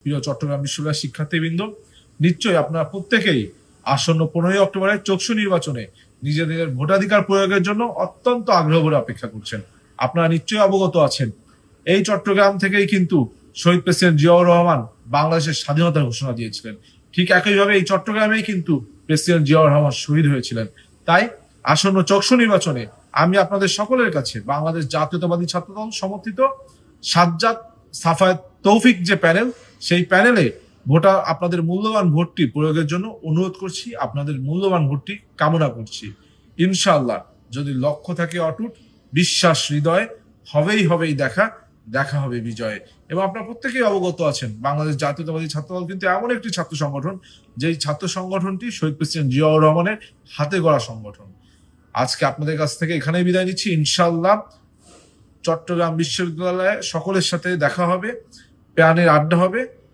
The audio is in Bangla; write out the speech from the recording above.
প্রিয় চট্টগ্রাম বিশ্ববিদ্যালয়ের শিক্ষার্থীবৃন্দ, নিশ্চয়ই আপনারা প্রত্যেকেই আসন্ন 15ই অক্টোবরের চকসু নির্বাচনে নিজেদের ভোটাধিকার প্রয়োগের জন্য অত্যন্ত আগ্রহ ভরে অপেক্ষা করছেন। আপনারা নিশ্চয়ই অবগত আছেন, এই চট্টগ্রাম থেকেই কিন্তু শহীদ প্রেসিডেন্ট জিয়াউর রহমান বাংলাদেশের স্বাধীনতার ঘোষণা দিয়েছিলেন। ঠিক একইভাবে এই চট্টগ্রামেই কিন্তু প্রেসিডেন্ট জিয়াউর রহমান শহীদ হয়েছিলেন। তাই আসন্ন চকসু নির্বাচনে আমি আপনাদের সকলের কাছে বাংলাদেশ জাতীয়তাবাদী ছাত্রদল সমর্থিত সাজ্জাদ সাফায়েত তৌফিক যে প্যানেল, সেই প্যানেলে ভোটার আপনাদের মূল্যবান ভোটটি প্রয়োগের জন্য অনুরোধ করছি, আপনাদের মূল্যবান ভোটটি কামনা করছি। ইনশাআল্লাহ যদি লক্ষ্য থাকে অটুট, বিশ্বাস হৃদয়ে, হবেই দেখা হবে বিজয়ে। এবং আপনারা প্রত্যেকেই অবগত আছেন, বাংলাদেশ জাতীয়তাবাদী ছাত্রদল কিন্তু এমন একটি ছাত্র সংগঠন, যেই ছাত্র সংগঠনটি শহীদ প্রেসিডেন্ট জিয়াউর রহমানের হাতে গড়া সংগঠন। আজকে আপনাদের কাছ থেকে এখানেই বিদায় নিচ্ছি। ইনশাআল্লাহ চট্টগ্রাম বিশ্ববিদ্যালয়ে সকলের সাথে দেখা হবে, প্যানের আড্ডা হবে।